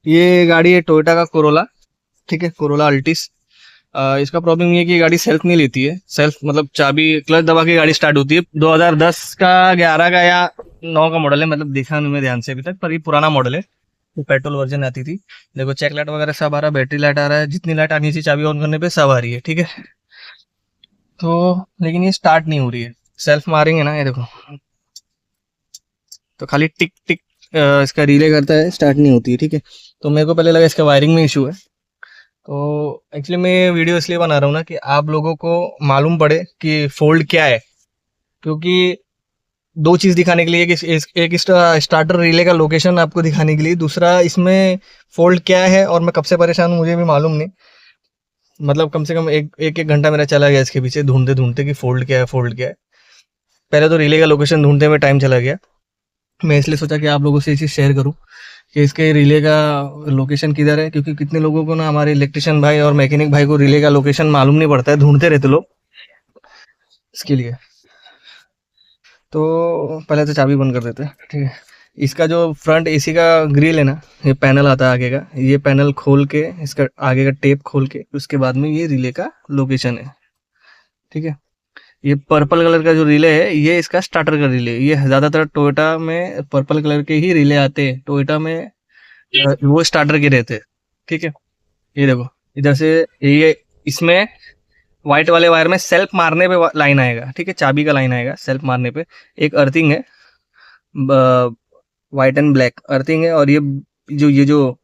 ये गाड़ी है टोयोटा का कोरोला, ठीक है, कोरोला अल्टिस। इसका प्रॉब्लम ये है कि ये गाड़ी सेल्फ नहीं लेती है। सेल्फ मतलब चाबी क्लच दबा के गाड़ी स्टार्ट होती है। 2010 का, 11 का या 9 का मॉडल है, मतलब देखा नहीं मैं ध्यान से अभी तक, पर ये पुराना मॉडल है। तो पेट्रोल वर्जन आती थी। देखो चेक लाइट वगैरह सब आ रहा है, बैटरी लाइट आ रहा है, जितनी लाइट आनी चाहिए चाबी ऑन करने पे सब आ रही है, ठीक है। तो लेकिन ये स्टार्ट नहीं हो रही है। सेल्फ मारेंगे ना, ये देखो, तो खाली टिक टिक इसका रिले करता है, स्टार्ट नहीं होती है, ठीक है। तो मेरे को पहले लगा इसका वायरिंग में इशू है। तो एक्चुअली मैं ये वीडियो इसलिए बना रहा हूँ ना कि आप लोगों को मालूम पड़े कि फोल्ड क्या है। क्योंकि दो चीज दिखाने के लिए, एक स्टार्टर रिले का लोकेशन आपको दिखाने के लिए, दूसरा इसमें फोल्ड क्या है। और मैं कब से परेशान हूँ मुझे भी मालूम नहीं। मतलब कम से कम एक घंटा मेरा चला गया इसके पीछे ढूंढते ढूंढते कि फोल्ड क्या है, फोल्ड क्या है। पहले तो रिले का लोकेशन ढूंढने में टाइम चला गया। मैं इसलिए सोचा कि आप लोगों से ये चीज़ शेयर करूं कि इसके रिले का लोकेशन किधर है। क्योंकि कितने लोगों को ना, हमारे इलेक्ट्रिशियन भाई और मैकेनिक भाई को रिले का लोकेशन मालूम नहीं पड़ता है, ढूंढते रहते लोग इसके लिए। तो पहले तो चाबी बंद कर देते हैं, ठीक है। इसका जो फ्रंट एसी का ग्रिल है ना, ये पैनल आता है आगे का, ये पैनल खोल के इसका आगे का टेप खोल के उसके बाद में ये रिले का लोकेशन है, ठीक है। ये पर्पल कलर का जो रिले है, ये इसका स्टार्टर का रिले है। ये ज्यादातर टोयोटा में पर्पल कलर के ही रिले आते हैं। टोयोटा में वो स्टार्टर के रहते हैं, ठीक है। ये देखो, इधर से ये इसमें व्हाइट वाले वायर में सेल्फ मारने पे लाइन आएगा, ठीक है, चाबी का लाइन आएगा सेल्फ मारने पे। एक अर्थिंग है, व्हाइट एंड ब्लैक अर्थिंग है। और ये जो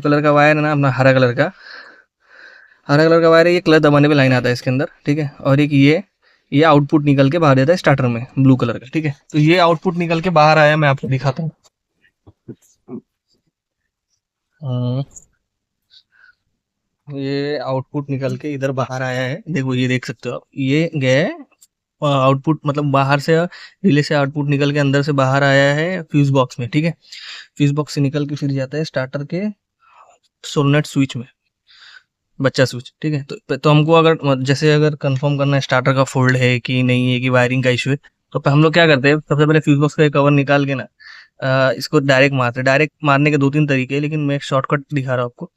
कलर का वायर है ना अपना, हरा कलर का वायर है, ये क्लच दबाने पे लाइन आता है इसके अंदर, ठीक है। और एक ये आउटपुट निकल के बाहर देता है स्टार्टर में, ब्लू कलर का, ठीक है। तो ये आउटपुट निकल के बाहर आया, मैं आपको दिखाता हूँ। अ, ये आउटपुट निकल के इधर बाहर आया है, देखो ये देख सकते हो आप, ये गया है आउटपुट, मतलब बाहर से रिले से आउटपुट निकल के अंदर से बाहर आया है फ्यूज बॉक्स में, ठीक है। फ्यूज बॉक्स से निकल के फिर जाता है स्टार्टर के सोलनट स्विच में, बच्चा स्विच, ठीक है। तो हमको अगर जैसे अगर कंफर्म करना है स्टार्टर का फोल्ड है कि नहीं है, कि वायरिंग का इशू है, तो हम लोग क्या करते हैं, सबसे पहले फ्यूज बॉक्स का कवर निकाल के ना इसको डायरेक्ट मारते हैं। डायरेक्ट मारने के दो तीन तरीके हैं, लेकिन मैं एक शॉर्टकट दिखा रहा हूँ आपको।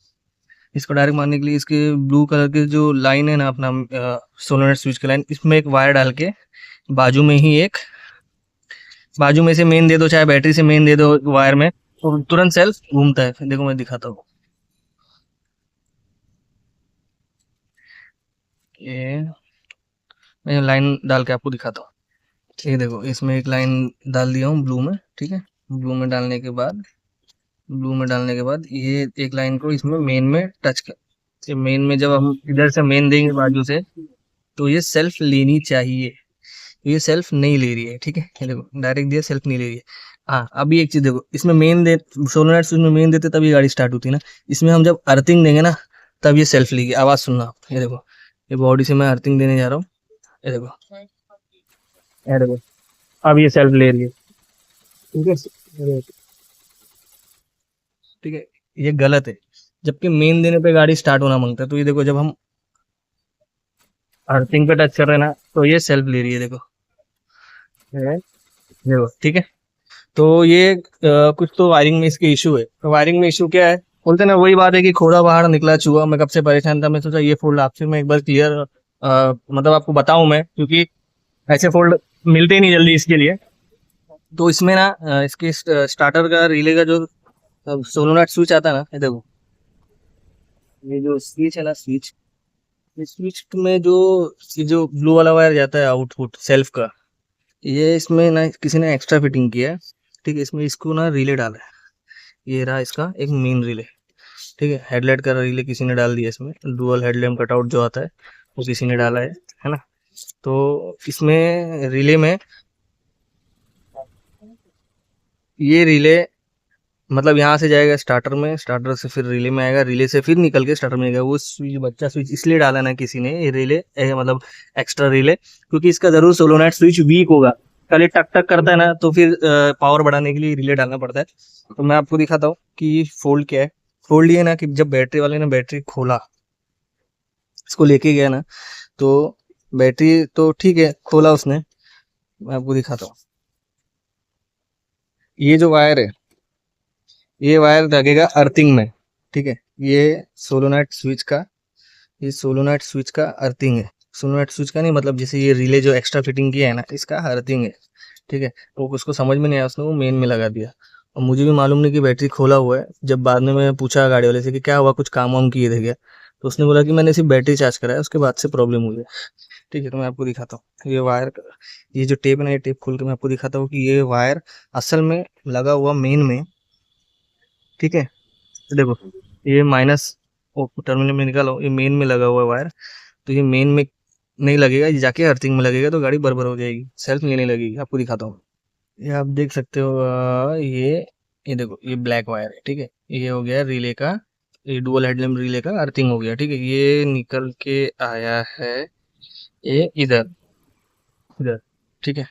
इसको डायरेक्ट मारने के लिए इसके ब्लू कलर के जो लाइन है ना अपना, सोलनट स्विच की लाइन, इसमें एक वायर डाल के बाजू में ही एक, बाजू में से मेन दे दो, चाहे बैटरी से मेन दे दो वायर में, तो तुरंत सेल्फ घूमता है। देखो मैं दिखाता हूँ, ये मैं लाइन डाल के आपको दिखाता हूँ। ये देखो, इसमें एक लाइन डाल दिया हूँ ब्लू में, ठीक है। ब्लू में डालने के बाद, ये एक लाइन को इसमें मेन में टच कर, ये मेन में जब हम इधर से मेन देंगे बाजू से, तो ये सेल्फ लेनी चाहिए। ये सेल्फ नहीं ले रही है, ठीक है। ये देखो डायरेक्ट दिया, सेल्फ नहीं ले रही है। हाँ, अभी एक चीज देखो, इसमें मेन दे, सोलनट स्विच में मेन देते तब ये गाड़ी स्टार्ट होती है ना। इसमें हम जब अर्थिंग देंगे ना, तब ये सेल्फ लेगी। आवाज सुनना आप, ये देखो, ये बॉडी से मैं अर्थिंग देने जा रहा हूँ, ये देखो, ये देखो, अब ये सेल्फ ले रही है, ठीक है। ये देखो, ठीक है, ये गलत है। जबकि मेन देने पे गाड़ी स्टार्ट होना मांगता है। तो ये देखो, जब हम अर्थिंग पे टच कर रहे हैं ना, तो ये सेल्फ ले रही है, देखो, देखो, ठीक है। तो ये कुछ तो वायरिंग में इसके इशू है। तो वायरिंग में इशू क्या है, बोलते ना, वही बात है कि खोदा बाहर निकला चूहा। मैं कब से परेशान था, मैं सोचा ये फोल्ड आपसे मैं एक बार क्लियर, मतलब आपको बताऊं मैं, क्योंकि ऐसे फोल्ड मिलते ही नहीं जल्दी इसके लिए। तो इसमें ना इसके स्टार्टर का रिले का जो सोलोनट स्विच आता है ना, ये देखो, ये जो स्विच है ना, इस स्विच में जो ब्लू वाला वायर जाता है आउटपुट सेल्फ का, ये इसमें ना किसी ने एक्स्ट्रा फिटिंग किया है, ठीक है। इसमें इसको ना रिले डाला है, ये रहा इसका एक मेन रिले, ठीक है। हेडलाइट का रिले किसी ने डाल दिया इसमें, डुअल हेडलैम्प कटआउट जो आता है वो किसी ने डाला है ना। तो इसमें रिले में ये रिले, मतलब यहाँ से जाएगा स्टार्टर में, स्टार्टर से फिर रिले में आएगा, रिले से फिर निकल के स्टार्टर में आएगा। वो स्विच, बच्चा स्विच इसलिए डाला ना किसी ने, ये रिले मतलब एक्स्ट्रा रिले, क्योंकि इसका जरूर सोलोनाइट स्विच वीक होगा। खाली टक टक करता है ना, तो फिर पावर बढ़ाने के लिए रिले डालना पड़ता है। तो मैं आपको दिखाता हूँ कि फोल्ड क्या है। फोल्ड ये ना कि जब बैटरी वाले ने बैटरी खोला, इसको लेके गया ना, तो बैटरी तो ठीक है, खोला उसने, मैं आपको दिखाता हूँ। ये जो वायर है, ये वायर लगेगा अर्थिंग में, ठीक है। ये सोलोनाइट स्विच का अर्थिंग है। सोलोनाइट स्विच का नहीं, मतलब जैसे ये रिले जो एक्स्ट्रा फिटिंग किया है ना, इसका अर्थिंग है, ठीक है। तो उसको समझ में नहीं आया, उसने वो मेन में लगा दिया। और मुझे भी मालूम नहीं कि बैटरी खोला हुआ है। जब बाद में मैं पूछा गाड़ी वाले से कि क्या हुआ, कुछ काम वाम किए थे क्या, तो उसने बोला कि मैंने सिर्फ बैटरी चार्ज कराया, उसके बाद से प्रॉब्लम हुई है। ठीक है, तो मैं आपको दिखाता हूँ ये वायर, ये जो टेप है ना, ये टेप खोल के मैं आपको दिखाता हूँ कि ये वायर असल में लगा हुआ मेन में, ठीक है। तो देखो, ये माइनस टर्मिनल में निकालो, ये मेन में लगा हुआ है वायर। तो ये मेन में नहीं लगेगा, ये जाके अर्थिंग में लगेगा, तो गाड़ी बरबर हो जाएगी, सेल्फ लेने लगेगी। आपको दिखाता हूँ, ये आप देख सकते हो। ये देखो, ये ब्लैक वायर है, ठीक है। ये हो गया रिले का, ये डुअल हेडलैम्प रिले का अर्थिंग हो गया, ठीक है। ये निकल के आया है, ये इधर इधर, ठीक है।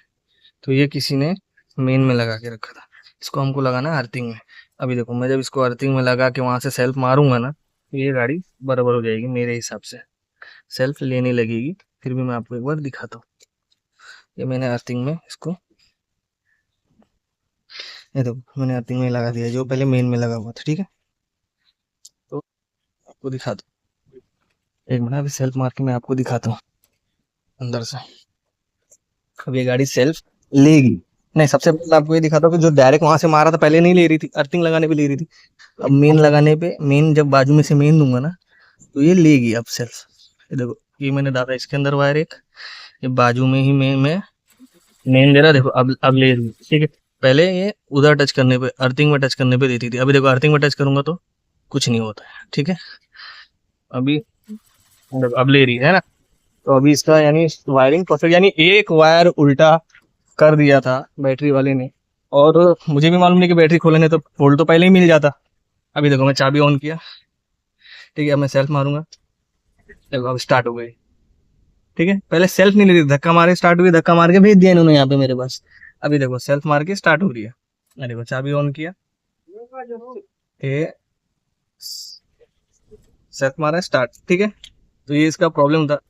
तो ये किसी ने मेन में लगा के रखा था, इसको हमको लगाना है अर्थिंग में। अभी देखो, मैं जब इसको अर्थिंग में लगा के वहां से सेल्फ मारूंगा ना, तो ये गाड़ी बराबर हो जाएगी मेरे हिसाब से, सेल्फ लेने लगेगी। फिर भी मैं आपको एक बार दिखाता हूँ, ये मैंने अर्थिंग में इसको, ये देखो मैंने अर्थिंग में लगा दिया जो पहले मेन में लगा हुआ था, ठीक है। तो आपको दिखा दो, एक मिनट, अभी सेल्फ मार के मैं आपको दिखाता हूँ अंदर से। अब ये गाड़ी सेल्फ लेगी। नहीं, सबसे पहले आपको ये दिखाता हूँ कि जो डायरेक्ट वहां से मारा था पहले नहीं ले रही थी, अर्थिंग लगाने पे ले रही थी। अब मेन लगाने पे, मेन जब बाजू में से मेन दूंगा ना, तो ये लेगी अब सेल्फ। ये देखो, ये मैंने डाला इसके अंदर वायर एक, ये बाजू में ही मेन दे रहा, देखो अब ले रही है, ठीक है। पहले ये उधर टच करने पे, अर्थिंग में टच करने पे देती थी, अभी देखो अर्थिंग में टच करूंगा तो कुछ नहीं होता है, ठीक है। अभी देखो, अब ले रही है ना। तो अभी इसका यानी वायरिंग परफेक्ट, यानी एक वायर उल्टा कर दिया था बैटरी वाले ने। और मुझे भी मालूम नहीं कि बैटरी खोलने तो फोल्ड तो पहले ही मिल जाता। अभी देखो, मैं चाबी ऑन किया, ठीक है। अब मैं सेल्फ मारूंगा, देखो अब स्टार्ट हो गई, ठीक है। पहले सेल्फ नहीं ले रही थी, धक्का मार के स्टार्ट हुई, धक्का मार के भेज दिया इन्होंने यहाँ पे मेरे पास। अभी देखो सेल्फ मार के स्टार्ट हो रही है। अरे देखो, चाबी ऑन किया, ये सेल्फ मारा स्टार्ट, ठीक है। तो ये इसका प्रॉब्लम था।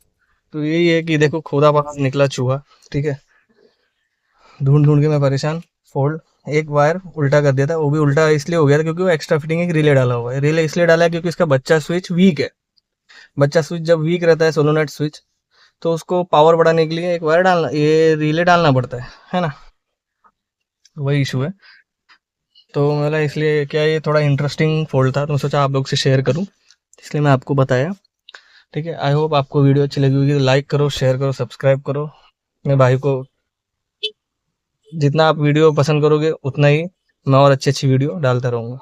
तो यही है कि देखो, खोदा पड़ा निकला चूहा, ठीक है। ढूंढ ढूंढ के मैं परेशान। फोल्ड, एक वायर उल्टा कर दिया था, वो भी उल्टा इसलिए हो गया था क्योंकि वो एक्स्ट्रा फिटिंग एक रिले डाला हुआ है। रिले इसलिए डाला है क्योंकि इसका बच्चा स्विच वीक है। बच्चा स्विच जब वीक रहता है, सोलोनाइट स्विच, तो उसको पावर बढ़ाने के लिए एक वायर डालना, ये रिले डालना पड़ता है ना। वही इशू है। तो मेरा इसलिए क्या, ये थोड़ा इंटरेस्टिंग फोल्ड था, तो मैं सोचा आप लोग से शेयर करूं, इसलिए मैं आपको बताया, ठीक है। आई होप आपको वीडियो अच्छी लगी होगी, तो लाइक करो, शेयर करो, सब्सक्राइब करो। मेरे भाई को, जितना आप वीडियो पसंद करोगे उतना ही मैं और अच्छी अच्छी वीडियो डालता रहूँगा।